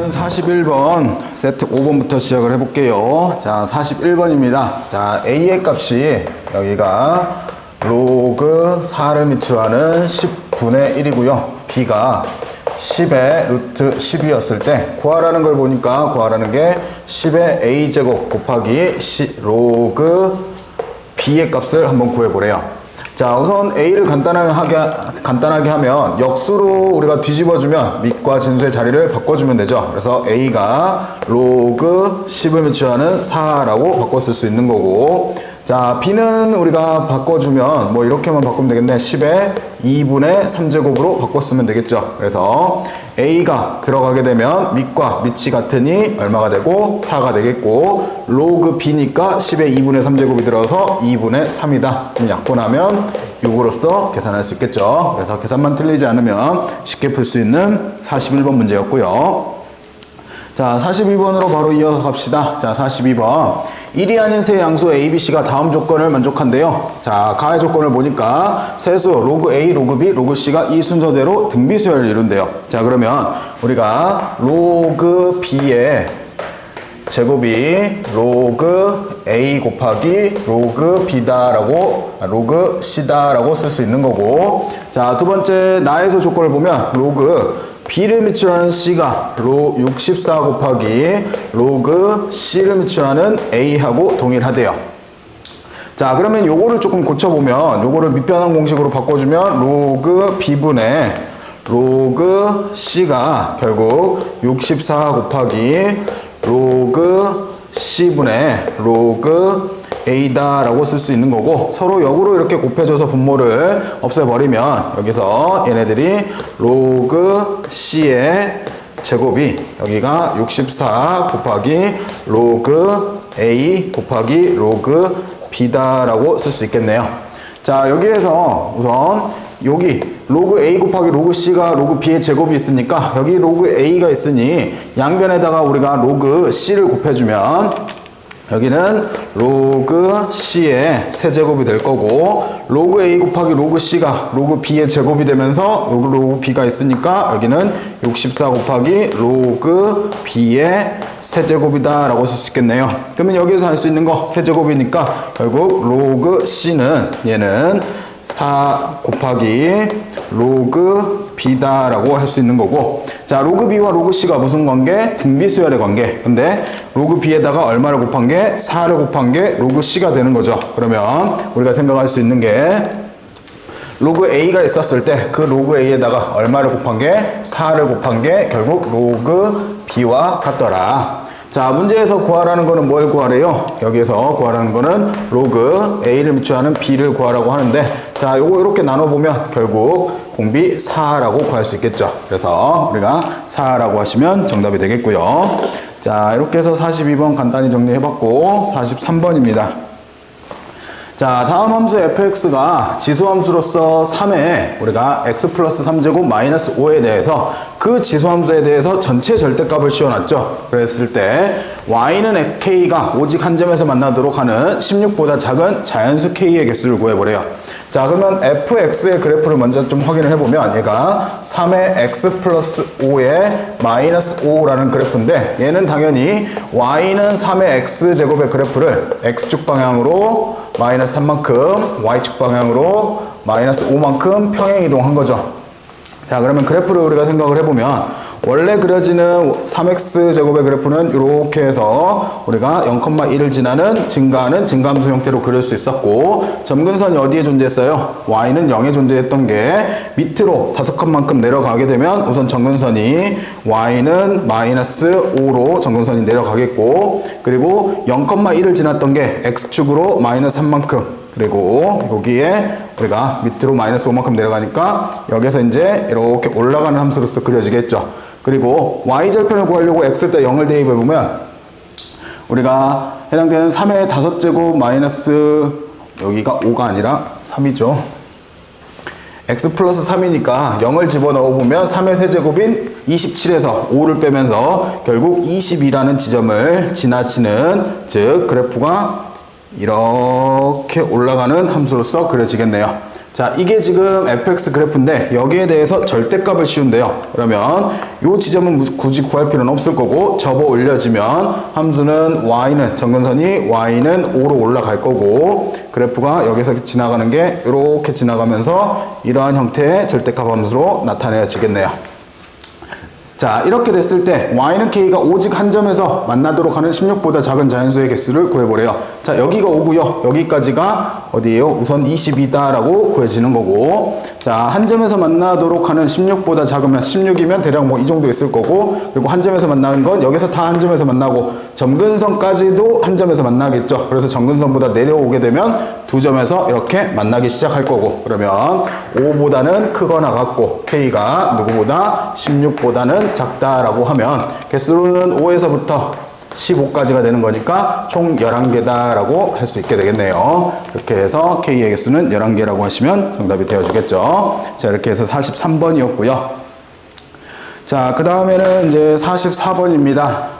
오늘은 41번 세트 5번부터 시작을 해볼게요. 자, 41번입니다. 자, A의 값이 여기가 로그 4를 미치하는 10분의 1이고요. B가 10의 루트 10이었을 때 구하라는 걸 보니까 구하라는 게 10의 A제곱 곱하기 로그 B의 값을 한번 구해보래요. 자, 우선 A를 간단하게 하면 역수로 우리가 뒤집어주면 밑과 진수의 자리를 바꿔주면 되죠. 그래서 A가 로그 10을 미치하는 4라고 바꿔 쓸 수 있는 거고, 자, B는 우리가 바꿔주면 뭐 이렇게만 바꾸면 되겠네. 10의 2분의 3제곱으로 바꿔 쓰면 되겠죠. 그래서 A가 들어가게 되면 밑과 밑이 같으니 얼마가 되고 4가 되겠고, 로그 B니까 10의 2분의 3제곱이 들어서 2분의 3이다. 그럼 약분하면 6으로써 계산할 수 있겠죠. 그래서 계산만 틀리지 않으면 쉽게 풀 수 있는 41번 문제였고요. 자, 42번으로 바로 이어서 갑시다. 자, 42번. 1이 아닌 세 양수 A, B, C가 다음 조건을 만족한대요. 자, 가해 조건을 보니까 세수 로그 A, 로그 B, 로그 C가 이 순서대로 등비수열을 이룬대요. 자, 그러면 우리가 로그 B의 제곱이 로그 A 곱하기 로그 B다라고, 로그 C다라고 쓸 수 있는 거고, 자, 두 번째 나에서 조건을 보면 로그 B를 미치하는 C가 64 곱하기 로그 C를 미치하는 A하고 동일하대요. 자, 그러면 요거를 조금 고쳐보면, 요거를 밑변환 공식으로 바꿔주면 로그 B분의 로그 C가 결국 64 곱하기 로그 C분의 로그 A다라고 쓸 수 있는 거고, 서로 역으로 이렇게 곱해줘서 분모를 없애버리면 여기서 얘네들이 로그 C의 제곱이 여기가 64 곱하기 로그 A 곱하기 로그 B다라고 쓸 수 있겠네요. 자, 여기에서 우선 여기 로그 A 곱하기 로그 C가 로그 B의 제곱이 있으니까 여기 로그 A가 있으니 양변에다가 우리가 로그 C를 곱해주면 여기는 로그 C의 세제곱이 될 거고, 로그 A 곱하기 로그 C가 로그 B의 제곱이 되면서 여기 로그 B가 있으니까 여기는 64 곱하기 로그 B의 세제곱이다 라고 쓸 수 있겠네요. 그러면 여기에서 할 수 있는 거 세제곱이니까 결국 로그 C는 얘는 4 곱하기 로그 B다라고 할 수 있는 거고, 자, 로그 B와 로그 C가 무슨 관계? 등비수열의 관계. 근데 로그 B에다가 얼마를 곱한 게 4를 곱한 게 로그 C가 되는 거죠. 그러면 우리가 생각할 수 있는 게 로그 A가 있었을 때 그 로그 A에다가 얼마를 곱한 게 4를 곱한 게 결국 로그 B와 같더라. 자, 문제에서 구하라는 거는 뭘 구하래요? 여기에서 구하라는 거는 로그 A를 미치하는 B를 구하라고 하는데, 자, 요거 이렇게 나눠보면 결국 공비 4라고 구할 수 있겠죠. 그래서 우리가 4라고 하시면 정답이 되겠고요. 자, 이렇게 해서 42번 간단히 정리해봤고, 43번입니다. 자, 다음 함수 fx가 지수함수로서 3에 우리가 x 플러스 3제곱 마이너스 5에 대해서 그 지수함수에 대해서 전체 절대값을 씌워놨죠. 그랬을 때 y는 k가 오직 한 점에서 만나도록 하는 16보다 작은 자연수 k의 개수를 구해보래요. 자, 그러면 fx의 그래프를 먼저 좀 확인을 해보면 얘가 3의 x 플러스 5의 마이너스 5라는 그래프인데, 얘는 당연히 y는 3의 x제곱의 그래프를 x축 방향으로 마이너스 3만큼, y축 방향으로 마이너스 5만큼 평행 이동한 거죠. 자, 그러면 그래프를 우리가 생각을 해보면 원래 그려지는 3x제곱의 그래프는 이렇게 해서 우리가 0,1을 지나는 증가하는 증가함수 형태로 그릴 수 있었고, 점근선이 어디에 존재했어요? y는 0에 존재했던 게 밑으로 5칸만큼 내려가게 되면 우선 점근선이 y는 마이너스 5로 점근선이 내려가겠고, 그리고 0,1을 지났던 게 x축으로 마이너스 3만큼, 그리고 여기에 우리가 밑으로 마이너스 5만큼 내려가니까 여기서 이제 이렇게 올라가는 함수로서 그려지겠죠. 그리고 y절편을 구하려고 x 때 0을 대입해보면 우리가 해당되는 3의 5제곱 마이너스 여기가 5가 아니라 3이죠. x 플러스 3이니까 0을 집어넣어보면 3의 세제곱인 27에서 5를 빼면서 결국 22라는 지점을 지나치는, 즉 그래프가 이렇게 올라가는 함수로서 그려지겠네요. 자, 이게 지금 fx 그래프인데 여기에 대해서 절대값을 씌운대요. 그러면 이 지점은 굳이 구할 필요는 없을 거고 접어 올려지면 함수는 y는 점근선이 y는 5로 올라갈 거고 그래프가 여기서 지나가는 게 이렇게 지나가면서 이러한 형태의 절대값 함수로 나타내어지겠네요. 자, 이렇게 됐을 때 y는 k가 오직 한 점에서 만나도록 하는 16보다 작은 자연수의 개수를 구해보래요. 자, 여기가 5고요. 여기까지가 어디예요? 우선 22다라고 구해지는 거고, 자, 한 점에서 만나도록 하는 16보다 작으면 16이면 대략 뭐 이 정도 있을 거고, 그리고 한 점에서 만나는 건 여기서 다 한 점에서 만나고 점근선까지도 한 점에서 만나겠죠. 그래서 점근선보다 내려오게 되면 두 점에서 이렇게 만나기 시작할 거고, 그러면 5보다는 크거나 같고 k가 누구보다 16보다는 작다라고 하면 개수로는 5에서부터 15까지가 되는 거니까 총 11개다라고 할 수 있게 되겠네요. 이렇게 해서 k의 개수는 11개라고 하시면 정답이 되어주겠죠. 자, 이렇게 해서 43번이었고요. 자, 그 다음에는 이제 44번입니다.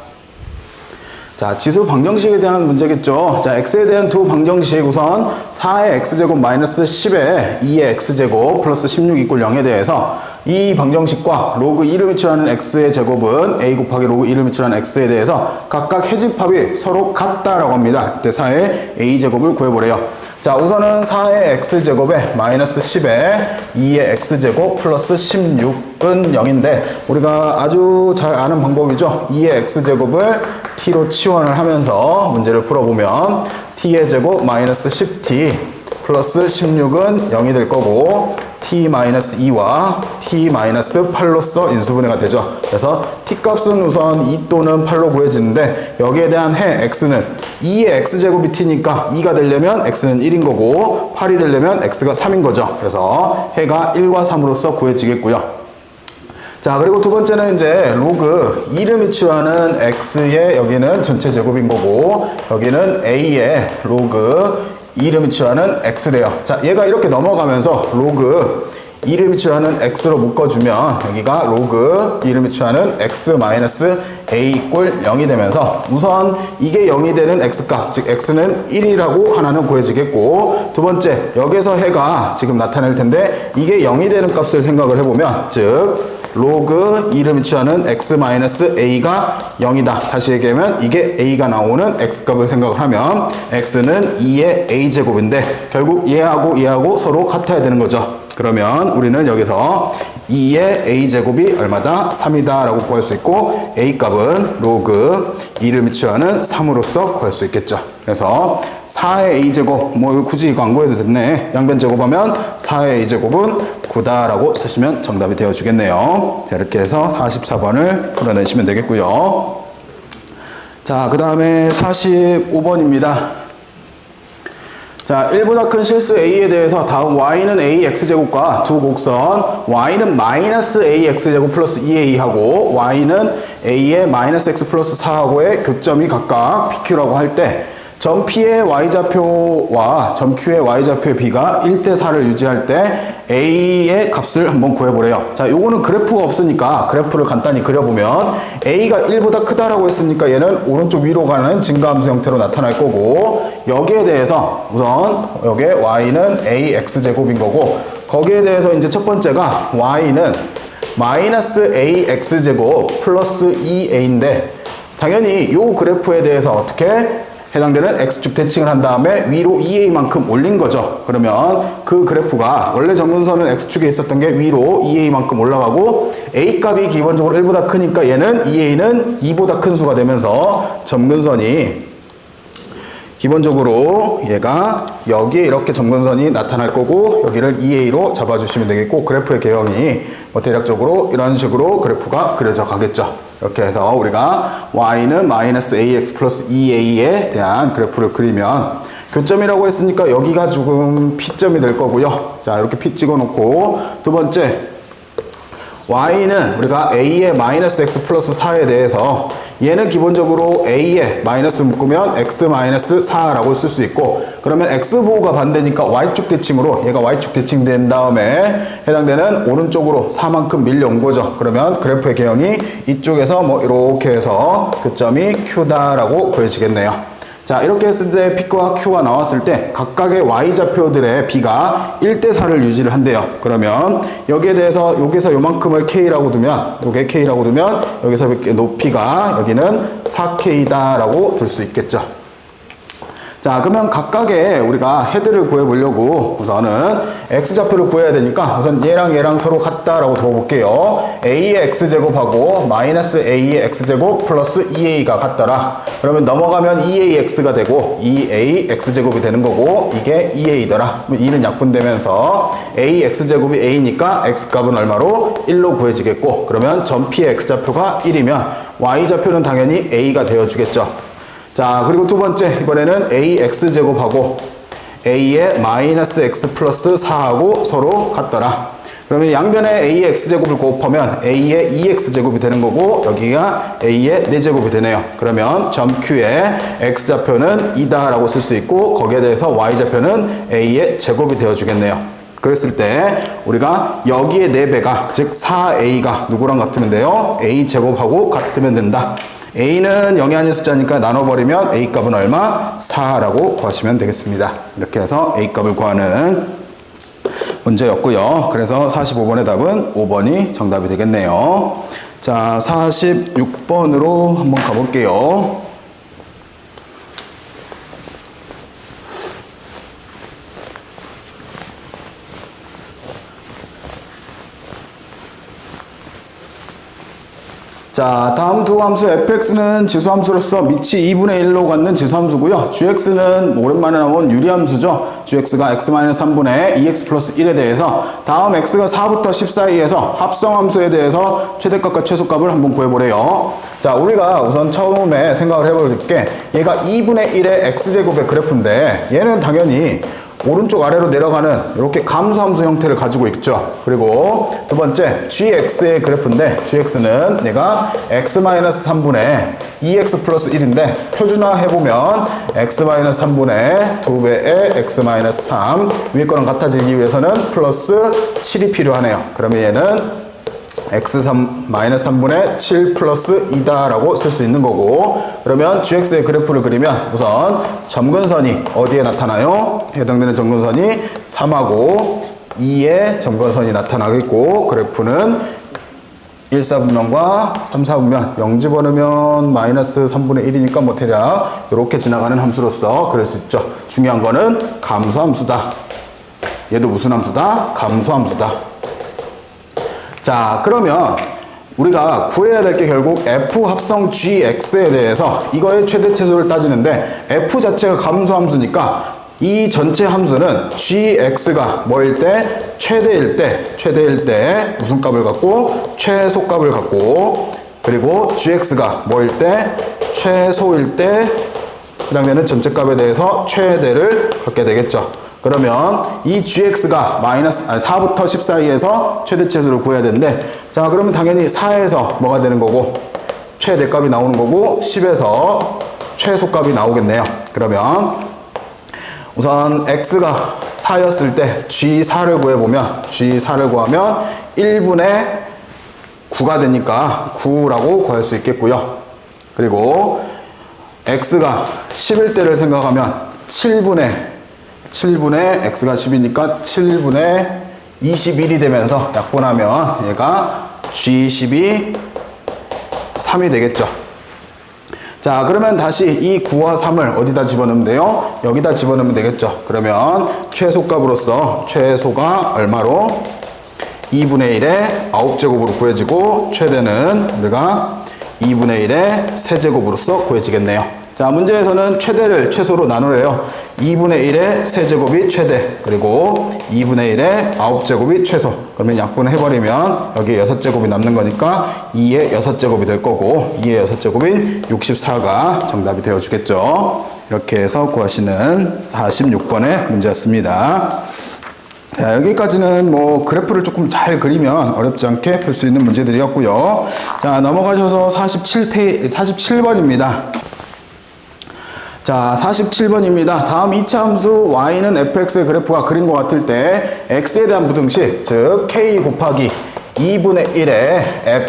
자, 지수 방정식에 대한 문제겠죠. 자, x에 대한 두 방정식 우선 4의 x제곱 마이너스 10의 2의 x제곱 플러스 16 이꼴 0에 대해서 이 방정식과 로그 1을 미치하는 x의 제곱은 a 곱하기 로그 1을 미치하는 x에 대해서 각각 해집합이 서로 같다라고 합니다. 이때 4의 a제곱을 구해보래요. 자, 우선은 4의 x제곱에 마이너스 10에 2의 x제곱 플러스 16은 0인데 우리가 아주 잘 아는 방법이죠. 2의 x제곱을 t로 치환을 하면서 문제를 풀어보면 t의 제곱 마이너스 10t 플러스 16은 0이 될 거고 t-2와 t-8로서 인수분해가 되죠. 그래서 t값은 우선 2 또는 8로 구해지는데 여기에 대한 해 x는 2의 x제곱이 t니까 2가 되려면 x는 1인 거고 8이 되려면 x가 3인 거죠. 그래서 해가 1과 3으로서 구해지겠고요. 자, 그리고 두 번째는 이제 로그 2를 미치하는 x의 여기는 전체 제곱인 거고 여기는 a의 로그 2를 미치하는 x래요. 자, 얘가 이렇게 넘어가면서 로그 2를 미치하는 x로 묶어주면 여기가 로그 2를 미치하는 x 마이너스 a 이꼴 0이 되면서 우선 이게 0이 되는 x값, 즉 x는 1이라고 하나는 구해지겠고 두 번째 여기서 해가 지금 나타낼 텐데 이게 0이 되는 값을 생각을 해보면 즉 로그 2를 미치하는 x 마이너스 a가 0이다. 다시 얘기하면 이게 a가 나오는 x값을 생각을 하면 x는 2의 a제곱인데 결국 얘하고 서로 같아야 되는 거죠. 그러면 우리는 여기서 2의 a제곱이 얼마다? 3이다 라고 구할 수 있고 a값은 로그 2를 미치하는 3으로서 구할 수 있겠죠. 그래서 4의 a제곱, 뭐 굳이 이거 안 구해도 됐네. 양변 제곱하면 4의 a제곱은 9다 라고 쓰시면 정답이 되어주겠네요. 자, 이렇게 해서 44번을 풀어내시면 되겠고요. 자, 그 다음에 45번입니다. 자, 1보다 큰 실수 a에 대해서 다음 y는 a x제곱과 두 곡선 y는 마이너스 a x제곱 플러스 2a 하고 y는 a의 마이너스 x 플러스 4하고의 교점이 각각 pq라고 할 때 점 P의 Y좌표와 점 Q의 Y좌표의 B가 1대4를 유지할 때 A의 값을 한번 구해보래요. 자, 요거는 그래프가 없으니까 그래프를 간단히 그려보면 A가 1보다 크다라고 했으니까 얘는 오른쪽 위로 가는 증가함수 형태로 나타날 거고 여기에 대해서 우선 여기에 Y는 AX제곱인 거고 거기에 대해서 이제 첫 번째가 Y는 마이너스 AX제곱 플러스 2A인데 당연히 요 그래프에 대해서 어떻게 해당되는 X축 대칭을 한 다음에 위로 2A만큼 올린 거죠. 그러면 그 그래프가 원래 점근선은 X축에 있었던 게 위로 2A만큼 올라가고 A값이 기본적으로 1보다 크니까 얘는 2A는 2보다 큰 수가 되면서 점근선이 기본적으로 얘가 여기에 이렇게 점근선이 나타날 거고 여기를 2A로 잡아주시면 되겠고 그래프의 개형이 뭐 대략적으로 이런 식으로 그래프가 그려져 가겠죠. 이렇게 해서 우리가 y는 마이너스 ax 플러스 2a에 대한 그래프를 그리면 교점이라고 했으니까 여기가 조금 P점이 될 거고요. 자, 이렇게 P 찍어놓고 두 번째 y는 우리가 a의 마이너스 x 플러스 4에 대해서 얘는 기본적으로 a에 마이너스 묶으면 x 마이너스 4라고 쓸 수 있고 그러면 x부호가 반대니까 y축 대칭으로 얘가 y축 대칭된 다음에 해당되는 오른쪽으로 4만큼 밀려온 거죠. 그러면 그래프의 개형이 이쪽에서 뭐 이렇게 해서 교점이 q다라고 보여지겠네요. 자, 이렇게 했을 때 P와 Q가 나왔을 때 각각의 Y좌표들의 B가 1대4를 유지를 한대요. 그러면 여기에 대해서 여기서 요만큼을 K라고 두면, 요게 K라고 두면 여기서 높이가 여기는 4K다 라고 들 수 있겠죠. 자, 그러면 각각의 우리가 헤드를 구해보려고 우선은 x좌표를 구해야 되니까 우선 얘랑 서로 같다라고 들어볼게요. a의 x제곱하고 마이너스 a의 x제곱 플러스 2a가 같더라. 그러면 넘어가면 2ax가 되고 2a x제곱이 되는 거고 이게 2a더라. 2는 약분되면서 a x제곱이 a니까 x값은 얼마로? 1로 구해지겠고, 그러면 점 P의 x좌표가 1이면 y좌표는 당연히 a가 되어주겠죠. 자, 그리고 두 번째, 이번에는 ax제곱하고 a의 마이너스 x 플러스 4하고 서로 같더라. 그러면 양변에 a의 x제곱을 곱하면 a의 2x제곱이 되는 거고 여기가 a의 4제곱이 되네요. 그러면 점 Q의 x좌표는 2다 라고 쓸 수 있고 거기에 대해서 y좌표는 a의 제곱이 되어주겠네요. 그랬을 때 우리가 여기에 4배가 즉 4a가 누구랑 같으면 돼요? a제곱하고 같으면 된다. a는 0이 아닌 숫자니까 나눠버리면 a 값은 얼마? 4라고 구하시면 되겠습니다. 이렇게 해서 a 값을 구하는 문제였고요. 그래서 45번의 답은 5번이 정답이 되겠네요. 자, 46번으로 한번 가볼게요. 자, 다음 두 함수 fx는 지수함수로서 밑이 2분의 1로 갖는 지수함수고요. gx는 오랜만에 나온 유리함수죠. gx가 x-3분의 2x 플러스 1에 대해서 다음 x가 4부터 10 사이에서 합성함수에 대해서 최대값과 최소값을 한번 구해보래요. 자, 우리가 우선 처음에 생각을 해볼 게 얘가 2분의 1의 x제곱의 그래프인데 얘는 당연히 오른쪽 아래로 내려가는 이렇게 감소함수 형태를 가지고 있죠. 그리고 두 번째 gx의 그래프인데 gx는 얘가 x-3분의 2x 플러스 1인데 표준화해보면 x-3분의 2배의 x-3 위에 거랑 같아지기 위해서는 플러스 7이 필요하네요. 그러면 얘는 x-3분의 7 플러스 2다 라고 쓸 수 있는 거고, 그러면 gx의 그래프를 그리면 우선 점근선이 어디에 나타나요? 해당되는 점근선이 3하고 2의 점근선이 나타나겠고, 그래프는 1, 4분면과 3, 4분면 0 집어넣으면 마이너스 3분의 1이니까 뭐 대략 이렇게 지나가는 함수로서 그럴 수 있죠. 중요한 거는 감소함수다. 얘도 무슨 함수다? 감소함수다. 자, 그러면 우리가 구해야 될 게 결국 f 합성 gx에 대해서 이거의 최대 최소를 따지는데 f 자체가 감소함수니까 이 전체 함수는 gx가 뭐일 때? 최대일 때 무슨 값을 갖고? 최소값을 갖고, 그리고 gx가 뭐일 때? 최소일 때 해당되는 전체 값에 대해서 최대를 갖게 되겠죠. 그러면 이 gx가 4부터 10 사이에서 최대 최소를 구해야 되는데, 자, 그러면 당연히 4에서 뭐가 되는 거고 최대값이 나오는 거고 10에서 최소값이 나오겠네요. 그러면 우선 x가 4였을 때 g4를 구해보면 g4를 구하면 1분의 9가 되니까 9라고 구할 수 있겠고요. 그리고 x가 10일 때를 생각하면 7분의 x가 10이니까 7분의 21이 되면서 약분하면 얘가 g10이 3이 되겠죠. 자, 그러면 다시 이 9와 3을 어디다 집어넣으면 돼요? 여기다 집어넣으면 되겠죠. 그러면 최소값으로서 최소가 얼마로? 2분의 1의 9제곱으로 구해지고 최대는 우리가 2분의 1의 세제곱으로서 구해지겠네요. 자, 문제에서는 최대를 최소로 나누래요. 2분의 1의 세제곱이 최대, 그리고 2분의 1의 9제곱이 최소. 그러면 약분을 해버리면 여기에 6제곱이 남는 거니까 2의 6제곱이 될 거고 2의 6제곱인 64가 정답이 되어주겠죠. 이렇게 해서 구하시는 46번의 문제였습니다. 자, 여기까지는 뭐 그래프를 조금 잘 그리면 어렵지 않게 풀 수 있는 문제들이었고요. 자, 넘어가셔서 47번입니다. 자, 47번입니다. 다음 2차 함수 y는 fx의 그래프가 그린 것 같을 때 x에 대한 부등식, 즉 k 곱하기 2분의 1의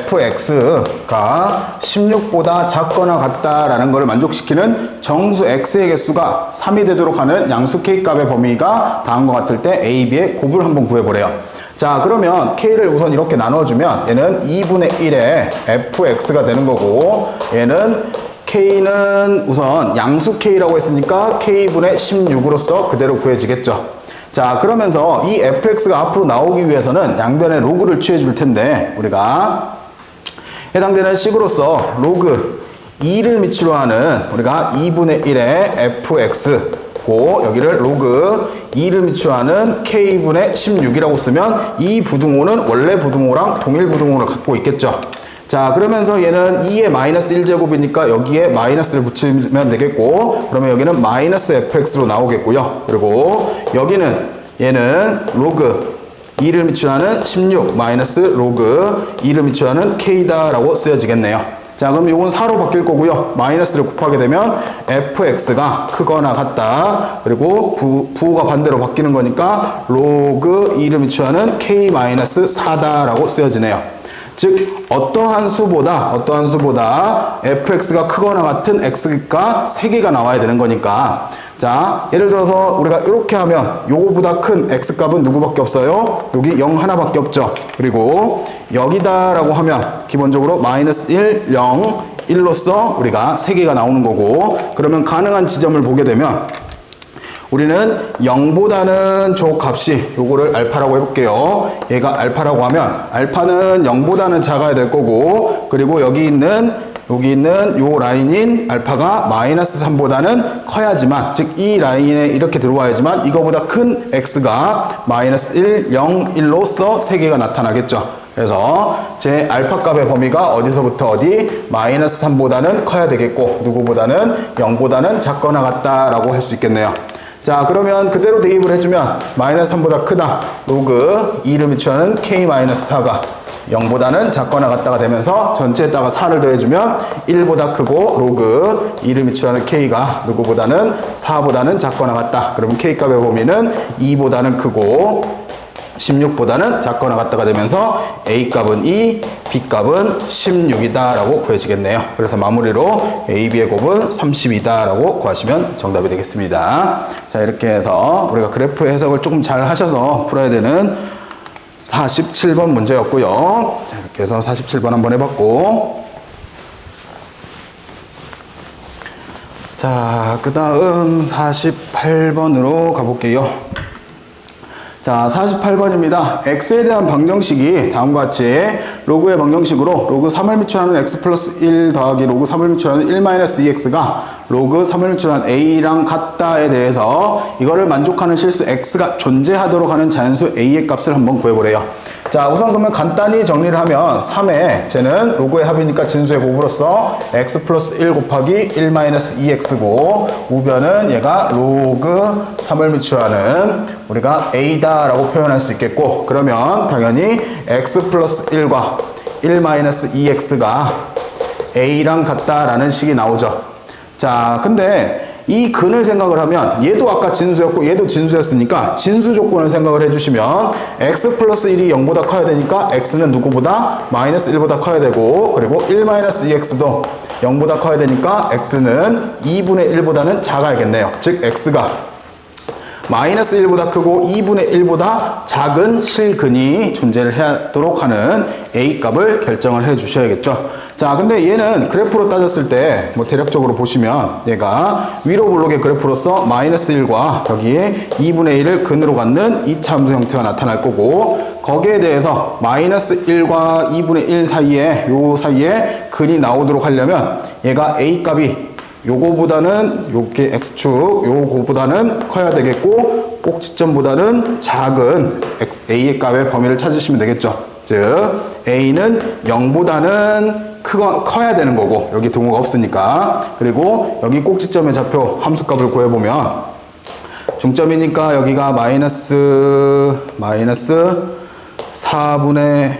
fx가 16보다 작거나 같다라는 것을 만족시키는 정수 x의 개수가 3이 되도록 하는 양수 k값의 범위가 다음과 같을 때 a, b의 곱을 한번 구해보래요. 자, 그러면 k를 우선 이렇게 나눠주면 얘는 2분의 1의 fx가 되는 거고, 얘는 k는 우선 양수 k라고 했으니까 k분의 16으로서 그대로 구해지겠죠. 자, 그러면서 이 fx가 앞으로 나오기 위해서는 양변의 로그를 취해 줄 텐데, 우리가 해당되는 식으로서 로그 2를 미치로 하는 우리가 2분의 1의 fx 고, 여기를 로그 2를 미치로 하는 k분의 16이라고 쓰면 이 부등호는 원래 부등호랑 동일 부등호를 갖고 있겠죠. 자, 그러면서 얘는 2의 마이너스 1제곱이니까 여기에 마이너스를 붙이면 되겠고, 그러면 여기는 마이너스 fx로 나오겠고요. 그리고 여기는 얘는 로그 2를 미치하는 16 마이너스 로그 2를 미치하는 k다라고 쓰여지겠네요. 자, 그럼 이건 4로 바뀔 거고요. 마이너스를 곱하게 되면 fx가 크거나 같다. 그리고 부호가 반대로 바뀌는 거니까 로그 2를 미치하는 k 마이너스 4다라고 쓰여지네요. 즉 어떠한 수보다 fx가 크거나 같은 x가 3개가 나와야 되는 거니까, 자, 예를 들어서 우리가 이렇게 하면 요거보다 큰 x값은 누구밖에 없어요? 여기 0 하나밖에 없죠. 그리고 여기다라고 하면 기본적으로 마이너스 1, 0, 1로서 우리가 3개가 나오는 거고, 그러면 가능한 지점을 보게 되면 우리는 0보다는 저 값이 요거를 알파라고 해볼게요. 얘가 알파라고 하면 알파는 0보다는 작아야 될 거고, 그리고 여기 있는 요 라인인 알파가 마이너스 3보다는 커야지만, 즉 이 라인에 이렇게 들어와야지만 이거보다 큰 x가 마이너스 1, 0, 1로서 3개가 나타나겠죠. 그래서 제 알파 값의 범위가 어디서부터 어디 마이너스 3보다는 커야 되겠고, 누구보다는 0보다는 작거나 같다라고 할 수 있겠네요. 자, 그러면 그대로 대입을 해주면 마이너스 3보다 크다 로그 2를 미치하는 k-4가 0보다는 작거나 같다가 되면서 전체에다가 4를 더해주면 1보다 크고 로그 2를 미치하는 k가 누구보다는 4보다는 작거나 같다. 그러면 k값의 범위는 2보다는 크고 16보다는 작거나 같다가 되면서 A값은 2, B값은 16이다 라고 구해지겠네요. 그래서 마무리로 A, B의 곱은 30이다 라고 구하시면 정답이 되겠습니다. 자, 이렇게 해서 우리가 그래프 해석을 조금 잘 하셔서 풀어야 되는 47번 문제였고요. 자, 이렇게 해서 47번 한번 해봤고, 자, 그 다음 48번으로 가볼게요. 자, 48번입니다. x에 대한 방정식이 다음과 같이 로그의 방정식으로 로그 3을 미출하는 x 플러스 1 더하기 로그 3을 미출하는 1 마이너스 2x가 로그 3을 미출하는 a랑 같다에 대해서 이거를 만족하는 실수 x가 존재하도록 하는 자연수 a의 값을 한번 구해보래요. 자, 우선 그러면 간단히 정리를 하면 3의 쟤는 로그의 합이니까 진수의 곱으로서 x 플러스 1 곱하기 1 마이너스 2x고, 우변은 얘가 로그 3을 미출하는 우리가 a다 라고 표현할 수 있겠고, 그러면 당연히 x 플러스 1과 1 마이너스 2x가 a랑 같다라는 식이 나오죠. 자, 근데 이 근을 생각을 하면 얘도 아까 진수였고 얘도 진수였으니까 진수 조건을 생각을 해주시면 x 플러스 1이 0보다 커야 되니까 x는 누구보다 마이너스 1보다 커야 되고, 그리고 1 마이너스 2x도 0보다 커야 되니까 x는 2분의 1보다는 작아야겠네요. 즉 x가 마이너스 1보다 크고 2분의 1보다 작은 실근이 존재를 하도록 하는 A값을 결정을 해 주셔야겠죠. 자, 근데 얘는 그래프로 따졌을 때 뭐 대략적으로 보시면 얘가 위로 블록의 그래프로서 마이너스 1과 여기에 2분의 1을 근으로 갖는 이차함수 형태가 나타날 거고, 거기에 대해서 마이너스 1과 2분의 1 사이에 요 사이에 근이 나오도록 하려면 얘가 A값이 요거보다는 요게 x축 요거보다는 커야 되겠고, 꼭지점보다는 작은 a의 값의 범위를 찾으시면 되겠죠. 즉 a는 0보다는 커야 되는 거고, 여기 등호가 없으니까. 그리고 여기 꼭지점의 좌표 함수값을 구해보면 중점이니까 여기가 마이너스 4분의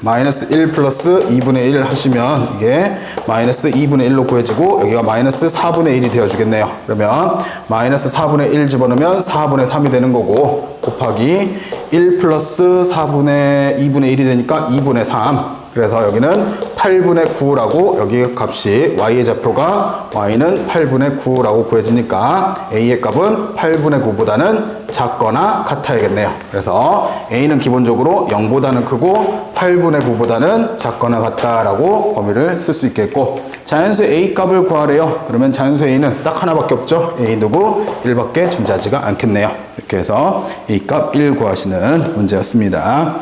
마이너스 1 플러스 2분의 1 하시면 이게 마이너스 2분의 1로 구해지고 여기가 마이너스 4분의 1이 되어주겠네요. 그러면 마이너스 4분의 1 집어넣으면 4분의 3이 되는 거고 곱하기 1 플러스 4분의 2분의 1이 되니까 2분의 3. 그래서 여기는 8분의 9라고 여기 값이 y의 좌표가 y는 8분의 9라고 구해지니까 a의 값은 8분의 9보다는 작거나 같아야겠네요. 그래서 a는 기본적으로 0보다는 크고 8분의 9보다는 작거나 같다라고 범위를 쓸 수 있겠고 자연수 a 값을 구하래요. 그러면 자연수 a는 딱 하나밖에 없죠. a 누구? 1밖에 존재하지가 않겠네요. 이렇게 해서 a 값 1 구하시는 문제였습니다.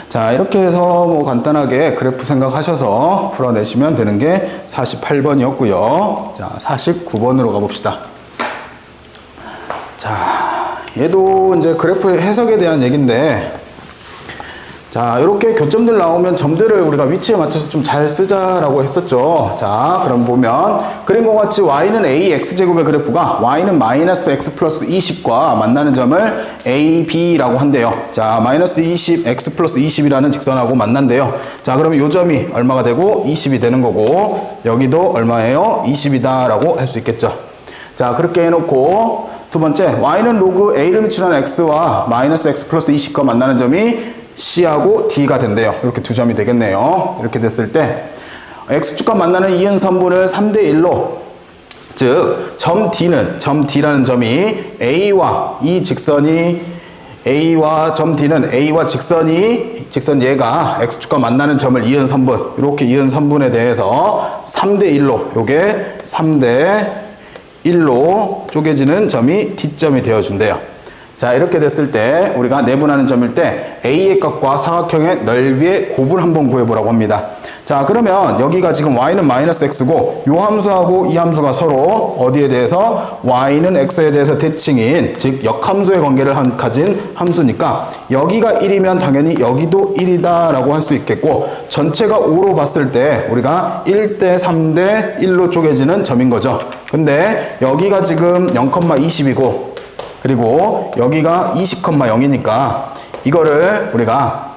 자, 이렇게 해서 뭐 간단하게 그래프 생각하셔서 풀어내시면 되는 게 48번이었고요. 자, 49번으로 가봅시다. 자, 얘도 이제 그래프의 해석에 대한 얘기인데, 자, 이렇게 교점들 나오면 점들을 우리가 위치에 맞춰서 좀 잘 쓰자라고 했었죠. 자, 그럼 보면 그림과 같이 y는 ax제곱의 그래프가 y는 마이너스 x 플러스 20과 만나는 점을 ab라고 한대요. 자, 마이너스 20, x 플러스 20이라는 직선하고 만난대요. 자, 그러면 이 점이 얼마가 되고 20이 되는 거고 여기도 얼마예요? 20이다 라고 할 수 있겠죠. 자, 그렇게 해놓고 두 번째 y는 로그 a를 미치는 x와 마이너스 x 플러스 20과 만나는 점이 C하고 D가 된대요. 이렇게 두 점이 되겠네요. 이렇게 됐을 때 X축과 만나는 이은선분을 3대1로 즉 점 D라는 점이 A와 이 직선이 A와 점 D는 A와 직선 얘가 X축과 만나는 점을 이은 선분 이렇게 이은 선분에 대해서 3대1로 요게 3대1로 쪼개지는 점이 D점이 되어준대요. 자, 이렇게 됐을 때 우리가 내분하는 점일 때 A의 값과 사각형의 넓이의 곱을 한번 구해보라고 합니다. 자, 그러면 여기가 지금 y는 마이너스 x고 이 함수하고 이 함수가 서로 어디에 대해서 y는 x에 대해서 대칭인 즉 역함수의 관계를 가진 함수니까 여기가 1이면 당연히 여기도 1이다 라고 할 수 있겠고 전체가 5로 봤을 때 우리가 1대 3대 1로 쪼개지는 점인 거죠. 근데 여기가 지금 0,20이고 그리고 여기가 20,0이니까 이거를 우리가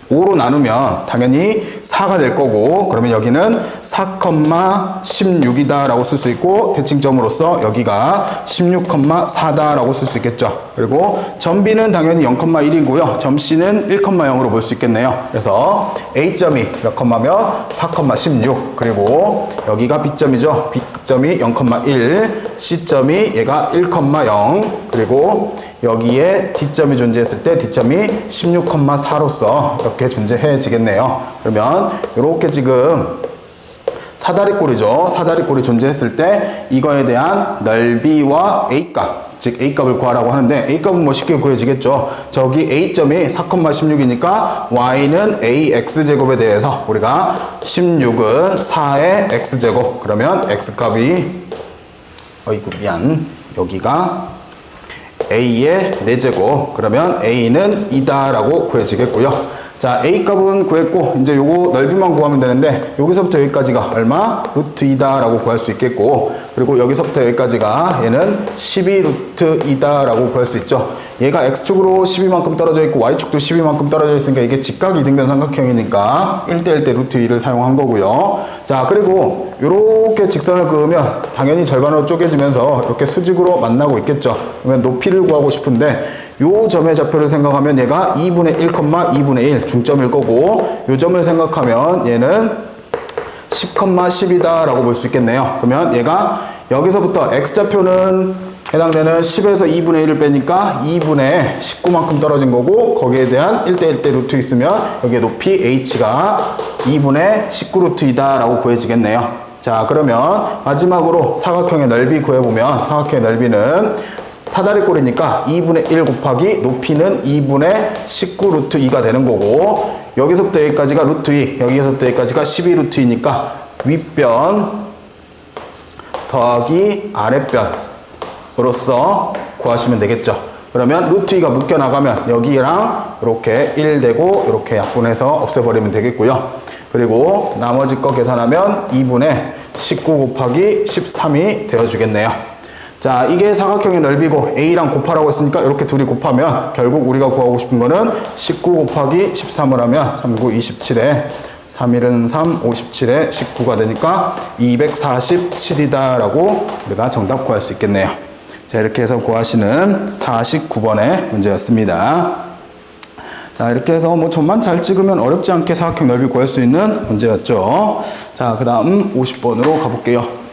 5로 나누면 당연히 4가 될 거고 그러면 여기는 4,16이다 라고 쓸 수 있고 대칭점으로서 여기가 16,4다 라고 쓸 수 있겠죠. 그리고 점 B는 당연히 0,1이고요. 점 C는 1,0으로 볼 수 있겠네요. 그래서 A점이 몇 컴마면 4,16 그리고 여기가 B점이죠. B점이 0,1 C점이 얘가 1,0 그리고 여기에 D점이 존재했을 때 D점이 16,4로서 이렇게 존재해지겠네요. 그러면 이렇게 지금 사다리꼴이죠. 사다리꼴이 존재했을 때 이거에 대한 넓이와 A값 즉 A값을 구하라고 하는데 A값은 뭐 쉽게 구해지겠죠. 저기 A점이 4,16이니까 Y는 AX제곱에 대해서 우리가 16은 4의 X제곱 그러면 X값이 여기가 A의 4제곱 그러면 A는 2다 라고 구해지겠고요. 자, A값은 구했고 이제 요거 넓이만 구하면 되는데 여기서부터 여기까지가 얼마? 루트 2다 라고 구할 수 있겠고 그리고 여기서부터 여기까지가 얘는 12 루트 2다 라고 구할 수 있죠. 얘가 X축으로 12만큼 떨어져 있고 Y축도 12만큼 떨어져 있으니까 이게 직각 이등변 삼각형이니까 1대1대 루트 2를 사용한 거고요. 자, 그리고 요렇게 직선을 그으면 당연히 절반으로 쪼개지면서 이렇게 수직으로 만나고 있겠죠. 그러면 높이를 구하고 싶은데 요 점의 좌표를 생각하면 얘가 2분의 1, 2분의 1 중점일 거고 요 점을 생각하면 얘는 10,10이다 라고 볼 수 있겠네요. 그러면 얘가 여기서부터 X좌표는 해당되는 10에서 2분의 1을 빼니까 2분의 19만큼 떨어진 거고 거기에 대한 1대1대 루트 있으면 여기에 높이 H가 2분의 19 루트이다 라고 구해지겠네요. 자, 그러면 마지막으로 사각형의 넓이 구해보면 사각형의 넓이는 사다리꼴이니까 2분의 1 곱하기 높이는 2분의 19 루트 2가 되는 거고 여기서부터 여기까지가 루트 2 여기서부터 여기까지가 12 루트 2니까 윗변 더하기 아랫변으로서 구하시면 되겠죠. 그러면 루트 2가 묶여나가면 여기랑 이렇게 1 되고 이렇게 약분해서 없애버리면 되겠고요. 그리고 나머지 거 계산하면 2분의 19 곱하기 13이 되어주겠네요. 자, 이게 사각형의 넓이고 A랑 곱하라고 했으니까 이렇게 둘이 곱하면 결국 우리가 구하고 싶은 거는 19 곱하기 13을 하면 3, 9, 27에 3일은 3, 57에 19가 되니까 247이다 라고 우리가 정답 구할 수 있겠네요. 자, 이렇게 해서 구하시는 49번의 문제였습니다. 자, 이렇게 해서 뭐 점만 잘 찍으면 어렵지 않게 사각형 넓이 구할 수 있는 문제였죠. 자, 그 다음 50번으로 가볼게요.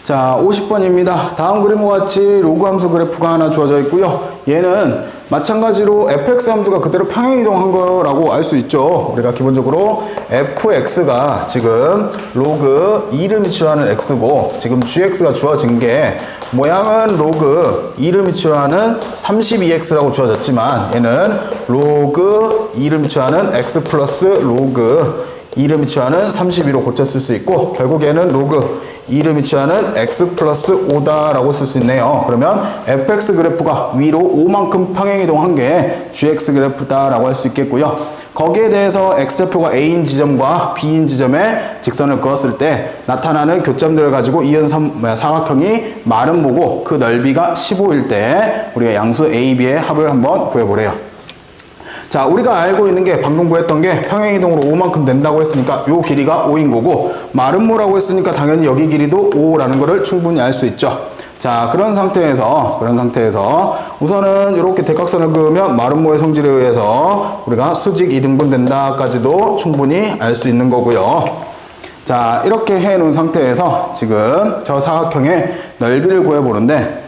자, 50번입니다. 다음 그림과 같이 로그 함수 그래프가 하나 주어져 있고요. 얘는 마찬가지로 fx 함수가 그대로 평행이동한 거라고 알 수 있죠. 우리가 기본적으로 fx가 지금 로그 2를 미치로 하는 x고 지금 gx가 주어진 게 모양은 로그 2를 미치로 하는 32x라고 주어졌지만 얘는 로그 2를 미치로 하는 x 플러스 로그 2를 미치하는 32로 고쳤을 수 있고 결국에는 로그 2를 미치하는 x 플러스 5다라고 쓸 수 있네요. 그러면 fx 그래프가 위로 5만큼 평행이동한 게 gx 그래프다라고 할 수 있겠고요. 거기에 대해서 x좌표가 a인 지점과 b인 지점에 직선을 그었을 때 나타나는 교점들을 가지고 이은 사각형이 마름 보고 그 넓이가 15일 때 우리가 양수 a, b의 합을 한번 구해보래요. 자, 우리가 알고 있는 게 방금 구했던 게 평행이동으로 5만큼 된다고 했으니까 요 길이가 5인 거고 마름모라고 했으니까 당연히 여기 길이도 5라는 거를 충분히 알 수 있죠. 자, 그런 상태에서 우선은 이렇게 대각선을 그으면 마름모의 성질에 의해서 우리가 수직 2등분 된다까지도 충분히 알 수 있는 거고요. 자, 이렇게 해 놓은 상태에서 지금 저 사각형의 넓이를 구해보는데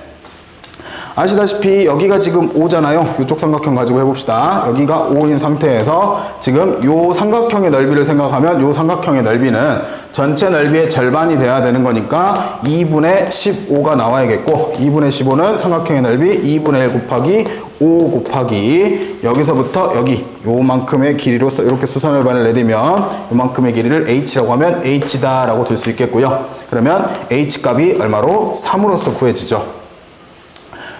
아시다시피 여기가 지금 5잖아요. 이쪽 삼각형 가지고 해봅시다. 여기가 5인 상태에서 지금 요 삼각형의 넓이를 생각하면 요 삼각형의 넓이는 전체 넓이의 절반이 돼야 되는 거니까 2분의 15가 나와야겠고 2분의 15는 삼각형의 넓이 2분의 1 곱하기 5 곱하기 여기서부터 여기 요만큼의 길이로서 이렇게 수선을반을 내리면 요만큼의 길이를 h라고 하면 h다 라고 둘 수 있겠고요. 그러면 h 값이 얼마로? 3으로서 구해지죠.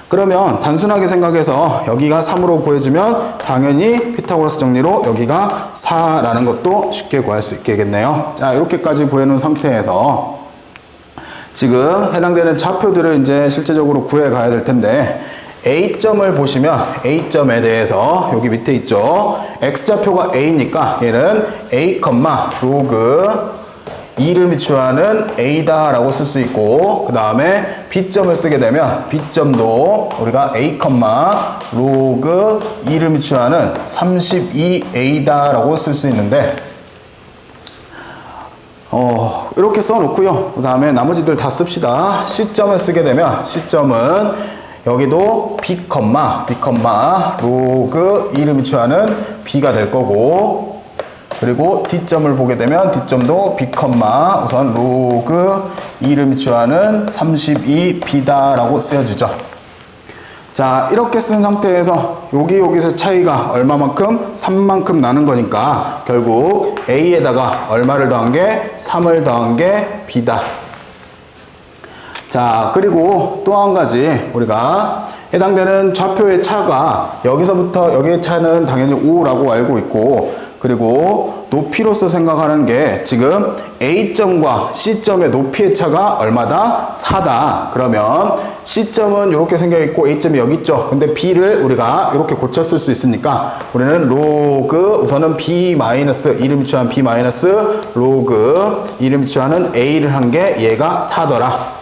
그러면 단순하게 생각해서 여기가 3으로 구해지면 당연히 피타고라스 정리로 여기가 4라는 것도 쉽게 구할 수 있겠네요. 자, 이렇게까지 구해놓은 상태에서 지금 해당되는 좌표들을 이제 실제적으로 구해 가야 될 텐데 A점을 보시면 A점에 대해서 여기 밑에 있죠. X좌표가 A니까 얘는 A, 로그 2를 미추하는 A다 라고 쓸 수 있고 그 다음에 B점을 쓰게 되면 B점도 우리가 A, 로그 2를 미추하는 32A다 라고 쓸 수 있는데 이렇게 써놓고요. 그 다음에 나머지들 다 씁시다. C점을 쓰게 되면 C점은 여기도 B, 로그 2를 미추하는 B가 될 거고 그리고 D점을 보게 되면 D점도 B, 우선 로그 2를 미추하는 32B다 라고 쓰여지죠. 자, 이렇게 쓴 상태에서 여기서 차이가 얼마만큼? 3만큼 나는 거니까 결국 A에다가 얼마를 더한 게? 3을 더한 게 B다. 자, 그리고 또 한 가지 우리가 해당되는 좌표의 차가 여기서부터 여기의 차는 당연히 5라고 알고 있고 그리고 높이로서 생각하는 게 지금 A점과 C점의 높이의 차가 얼마다? 4다. 그러면 C점은 이렇게 생겨있고 A점이 여기 있죠. 근데 B를 우리가 이렇게 고쳤을 수 있으니까 우리는 로그 우선은 B- 2를 미추한 B- 로그 2를 미추하는 A를 한 게 얘가 4더라.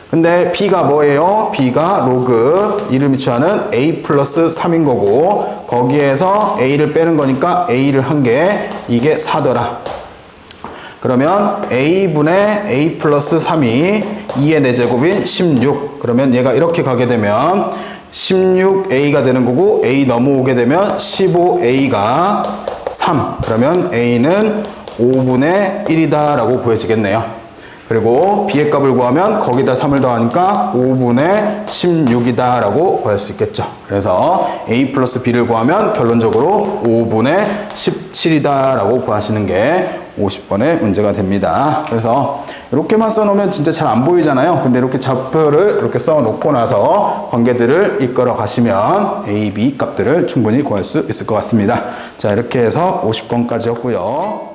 근데 B가 뭐예요? B가 로그 2를 미추하는 A 플러스 3인 거고 거기에서 A를 빼는 거니까 A를 한 게 이게 4더라. 그러면 A분의 A 플러스 3이 2의 4제곱인 16. 그러면 얘가 이렇게 가게 되면 16A가 되는 거고 A 넘어오게 되면 15A가 3. 그러면 A는 5분의 1이다 라고 구해지겠네요. 그리고 B의 값을 구하면 거기다 3을 더하니까 5분의 16이다 라고 구할 수 있겠죠. 그래서 A 플러스 B를 구하면 결론적으로 5분의 17이다 라고 구하시는 게 50번의 문제가 됩니다. 그래서 이렇게만 써놓으면 진짜 잘 안 보이잖아요. 근데 이렇게 좌표를 이렇게 써놓고 나서 관계들을 이끌어 가시면 A, B 값들을 충분히 구할 수 있을 것 같습니다. 자, 이렇게 해서 50번까지였고요.